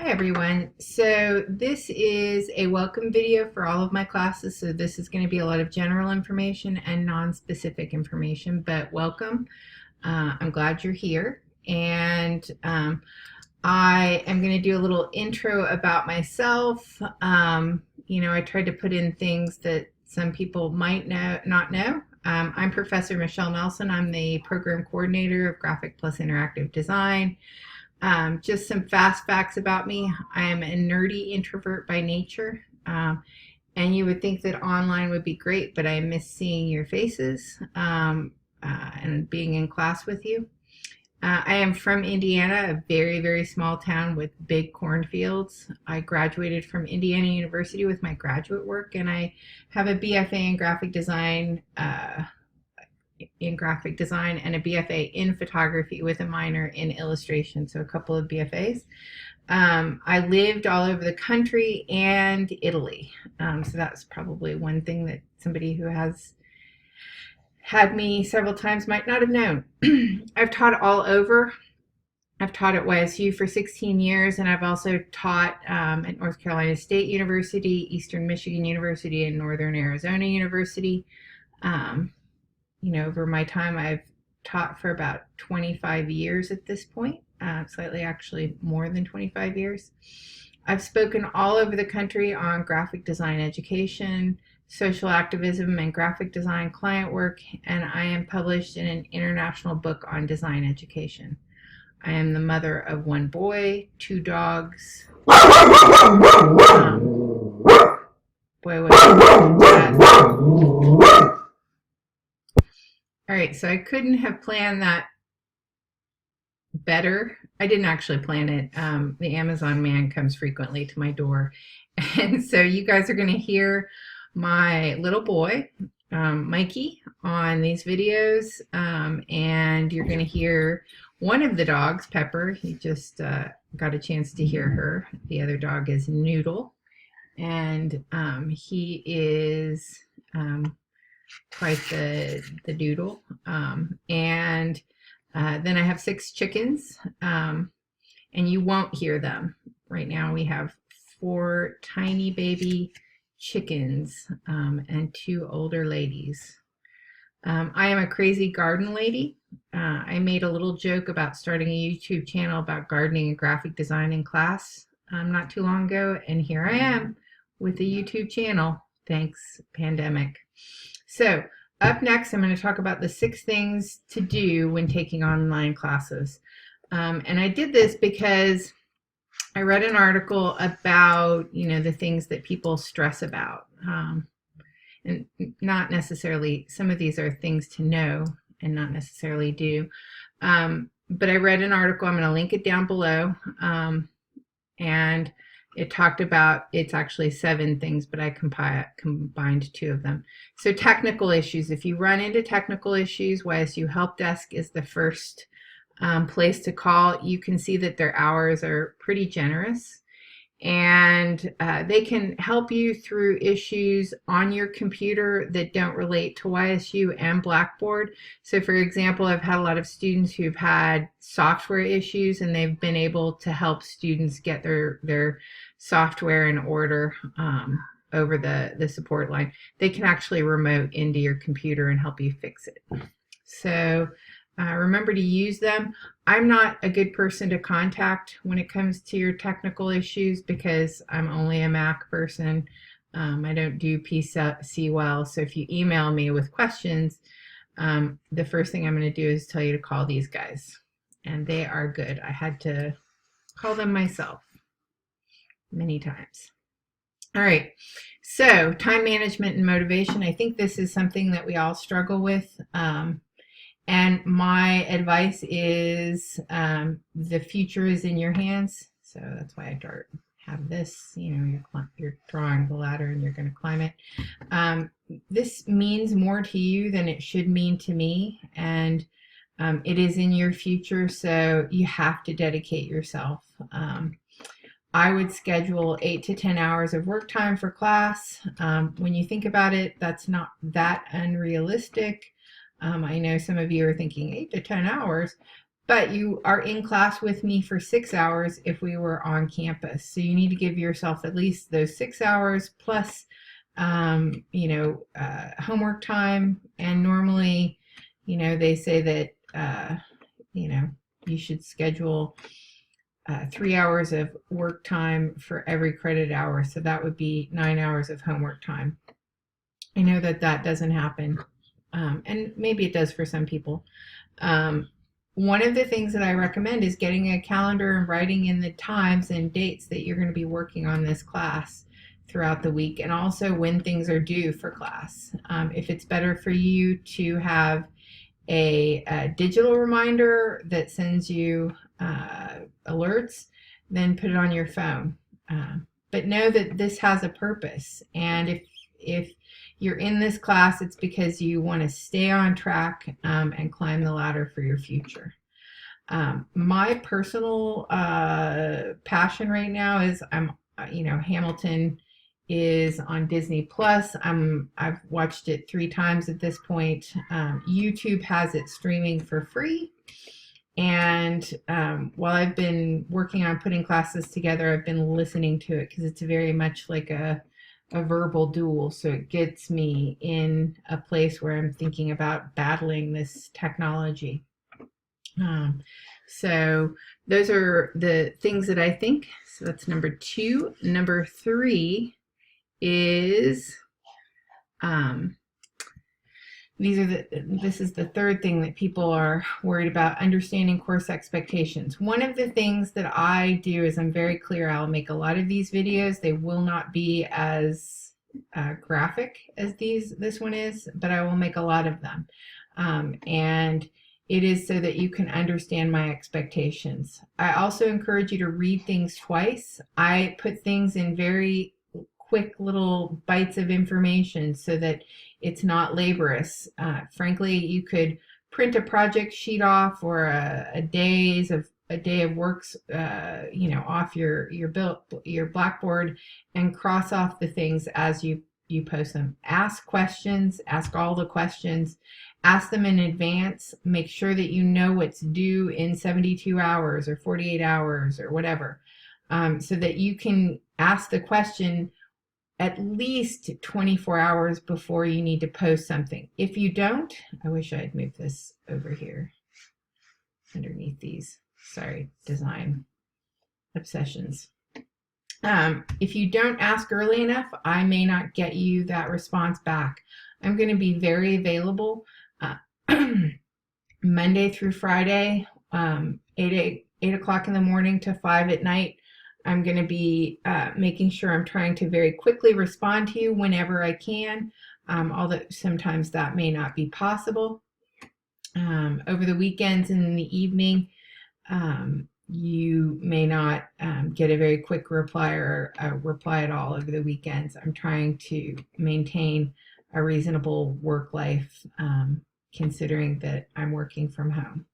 Hi everyone. So this is a welcome video for all of my classes. So this is going to be a lot of general information and non-specific information, but welcome. I'm glad you're here. And I am going to do a little intro about myself. I tried to put in things that some people might not know. I'm Professor Michelle Nelson. I'm the program coordinator of Graphic Plus Interactive Design. Just some fast facts about me. I am a nerdy introvert by nature, and you would think that online would be great, but I miss seeing your faces and being in class with you. I am from Indiana, a very, very small town with big cornfields. I graduated from Indiana University with my graduate work, and I have a BFA in graphic design and a BFA in photography with a minor in illustration, so a couple of BFAs. I lived all over the country and Italy, so that's probably one thing that somebody who has had me several times might not have known. I've taught all over. I've taught at YSU for 16 years, and I've also taught at North Carolina State University, Eastern Michigan University, and Northern Arizona University. Over my time, I've taught for about 25 years at this point, slightly actually more than 25 years. I've spoken all over the country on graphic design education, social activism, and graphic design client work, and I am published in an international book on design education. I am the mother of one boy, 2 dogs. Boy, what All right, so I couldn't have planned that better. I didn't actually plan it. The Amazon man comes frequently to my door. And so you guys are going to hear my little boy, Mikey, on these videos. And you're going to hear one of the dogs, Pepper. He just got a chance to hear her. The other dog is Noodle. And he is quite the doodle. And then I have 6 chickens, and you won't hear them. Right now we have 4 tiny baby chickens and 2 older ladies. I am a crazy garden lady. I made a little joke about starting a YouTube channel about gardening and graphic design in class not too long ago, and here I am with a YouTube channel. Thanks, pandemic. So up next, I'm going to talk about the 6 things to do when taking online classes. And I did this because I read an article about, the things that people stress about. And not necessarily, some of these are things to know and not necessarily do. But I read an article, I'm going to link it down below. And it talked about, it's actually 7 things, but I combined 2 of them. So technical issues. If you run into technical issues, YSU Help Desk is the first place to call. You can see that their hours are pretty generous, and they can help you through issues on your computer that don't relate to YSU and Blackboard. So for example, I've had a lot of students who've had software issues, and they've been able to help students get their software in order over the support line. They can actually remote into your computer and help you fix it. So remember to use them. I'm not a good person to contact when it comes to your technical issues because I'm only a Mac person. I don't do PC well. So if you email me with questions, the first thing I'm going to do is tell you to call these guys. And they are good. I had to call them myself many times. All right. So time management and motivation. I think this is something that we all struggle with. And my advice is the future is in your hands. So that's why I have this, you're drawing the ladder and you're going to climb it. This means more to you than it should mean to me. And it is in your future, so you have to dedicate yourself. I would schedule 8 to 10 hours of work time for class. When you think about it, that's not that unrealistic. I know some of you are thinking 8 to 10 hours. but you are in class with me for 6 hours if we were on campus. So you need to give yourself at least those 6 hours plus, homework time. And normally, they say that, you should schedule 3 hours of work time for every credit hour. So that would be 9 hours of homework time. I know that that doesn't happen, and maybe it does for some people. One of the things that I recommend is getting a calendar and writing in the times and dates that you're going to be working on this class throughout the week, and also when things are due for class. If it's better for you to have a digital reminder that sends you alerts, then put it on your phone. But know that this has a purpose, and if you're in this class, it's because you want to stay on track and climb the ladder for your future. My personal passion right now is Hamilton is on Disney Plus. I've watched it 3 times at this point. YouTube has it streaming for free. And while I've been working on putting classes together, I've been listening to it because it's very much like a verbal duel. So it gets me in a place where I'm thinking about battling this technology. So those are the things that I think. So that's number 2. Number 3 is this is the third thing that people are worried about: understanding course expectations. One of the things that I do is I'm very clear. I'll make a lot of these videos. They will not be as graphic as this one is, but I will make a lot of them. And it is so that you can understand my expectations. I also encourage you to read things twice. I put things in very quick little bites of information so that it's not laborious. Frankly, you could print a project sheet off or a day of works, off your Blackboard, and cross off the things as you post them. Ask questions. Ask all the questions. Ask them in advance. Make sure that you know what's due in 72 hours or 48 hours or whatever, so that you can ask the question at least 24 hours before you need to post something. If you don't, I wish I had moved this over here underneath these. Sorry, design obsessions. If you don't ask early enough, I may not get you that response back. I'm going to be very available Monday through Friday, 8 o'clock in the morning to 5 at night. I'm going to be making sure I'm trying to very quickly respond to you whenever I can, although sometimes that may not be possible. Over the weekends and in the evening, you may not get a very quick reply or a reply at all over the weekends. I'm trying to maintain a reasonable work life, considering that I'm working from home.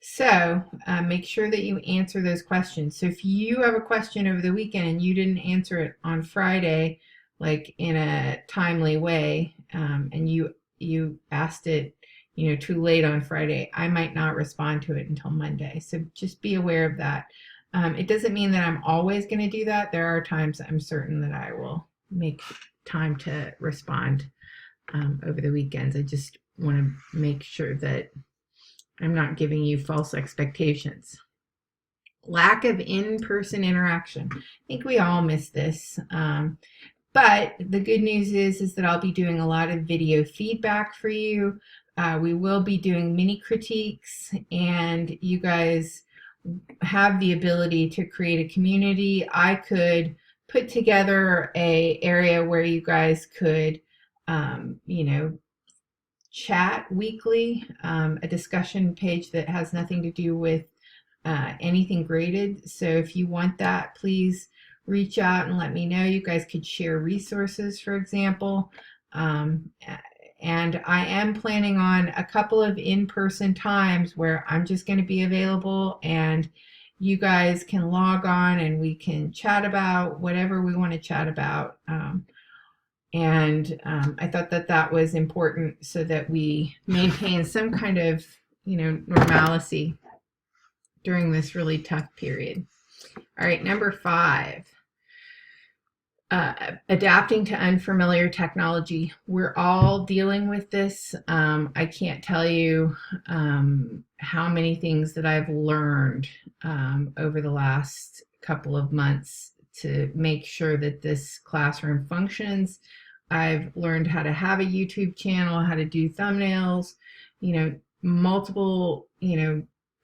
So make sure that you answer those questions. So if you have a question over the weekend and you didn't answer it on Friday, like in a timely way, and you asked it, too late on Friday, I might not respond to it until Monday. So just be aware of that. It doesn't mean that I'm always going to do that. There are times I'm certain that I will make time to respond over the weekends. I just want to make sure that I'm not giving you false expectations. Lack of in-person interaction. I think we all miss this. But the good news is that I'll be doing a lot of video feedback for you. We will be doing mini critiques, and you guys have the ability to create a community. I could put together an area where you guys could, chat weekly, a discussion page that has nothing to do with anything graded. So if you want that, please reach out and let me know. You guys could share resources, for example. And I am planning on a couple of in-person times where I'm just going to be available and you guys can log on and we can chat about whatever we want to chat about. I thought that that was important so that we maintain some kind of, normalcy. during this really tough period. All right, number 5. Adapting to unfamiliar technology. We're all dealing with this. I can't tell you how many things that I've learned over the last couple of months to make sure that this classroom functions. I've learned how to have a YouTube channel, how to do thumbnails, multiple,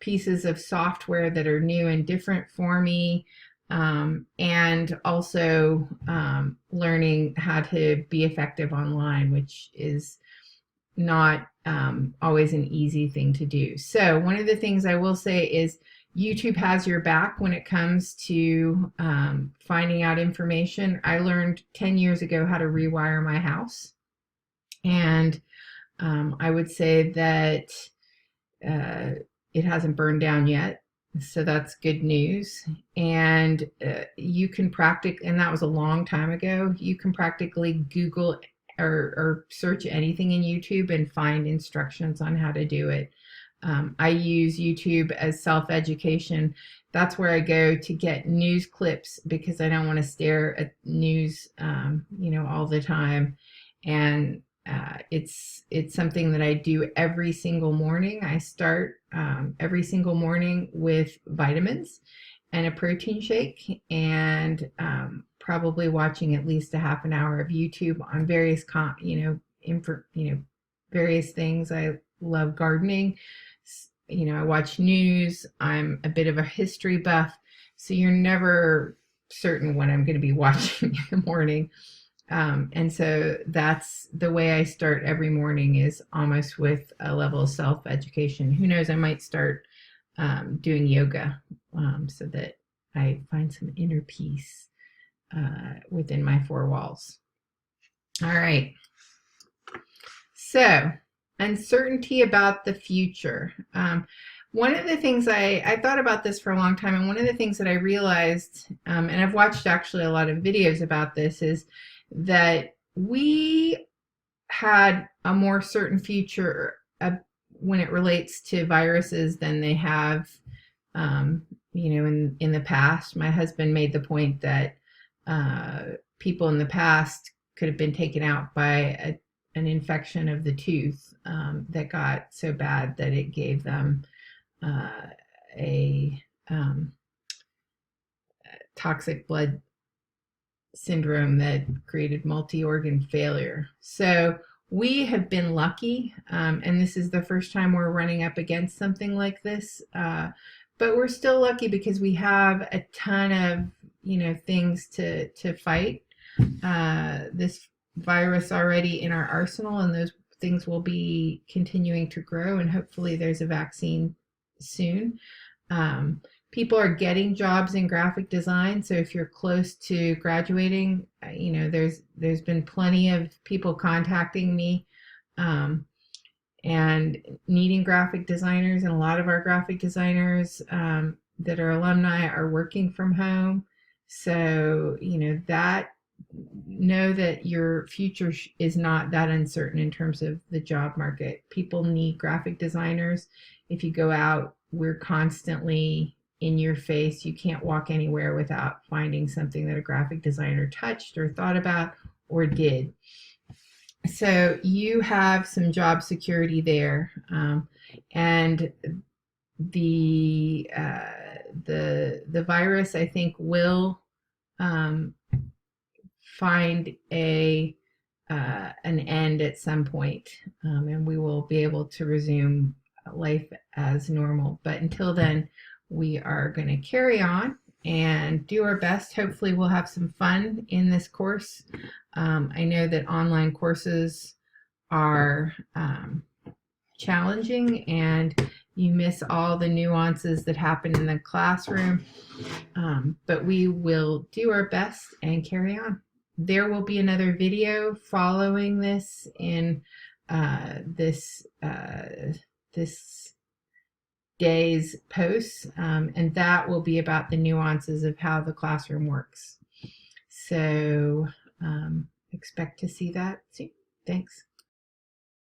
pieces of software that are new and different for me. And also learning how to be effective online, which is not always an easy thing to do. So one of the things I will say is YouTube has your back when it comes to finding out information. I learned 10 years ago how to rewire my house, and I would say that it hasn't burned down yet. So that's good news. And you can practice, and that was a long time ago, you can practically Google or search anything in YouTube and find instructions on how to do it. I use YouTube as self-education. That's where I go to get news clips because I don't want to stare at news, all the time. And it's something that I do every single morning. I start every single morning with vitamins and a protein shake, and probably watching at least a half an hour of YouTube on various various things. I love gardening. I watch news. I'm a bit of a history buff, so you're never certain what I'm going to be watching in the morning. And so that's the way I start every morning, is almost with a level of self-education. Who knows, I might start doing yoga so that I find some inner peace within my 4 walls. All right. So, uncertainty about the future. One of the things I thought about this for a long time, and one of the things that I realized, and I've watched actually a lot of videos about this, is that we had a more certain future when it relates to viruses than they have, in the past. My husband made the point that people in the past could have been taken out by an infection of the tooth that got so bad that it gave them a toxic blood syndrome that created multi-organ failure. So we have been lucky, and this is the first time we're running up against something like this, but we're still lucky because we have a ton of things to fight this virus already in our arsenal, and those things will be continuing to grow, and hopefully there's a vaccine soon. People are getting jobs in graphic design, so if you're close to graduating, there's been plenty of people contacting me and needing graphic designers, and a lot of our graphic designers that are alumni are working from home. So know that your future is not that uncertain in terms of the job market. People need graphic designers. If you go out, we're constantly in your face. You can't walk anywhere without finding something that a graphic designer touched or thought about or did. So you have some job security there, and the virus, I think, will find an end at some point, and we will be able to resume life as normal. But until then, we are going to carry on and do our best. Hopefully we'll have some fun in this course. I know that online courses are challenging, and you miss all the nuances that happen in the classroom, but we will do our best and carry on. There will be another video following this in this day's posts, and that will be about the nuances of how the classroom works. So expect to see that soon. Thanks.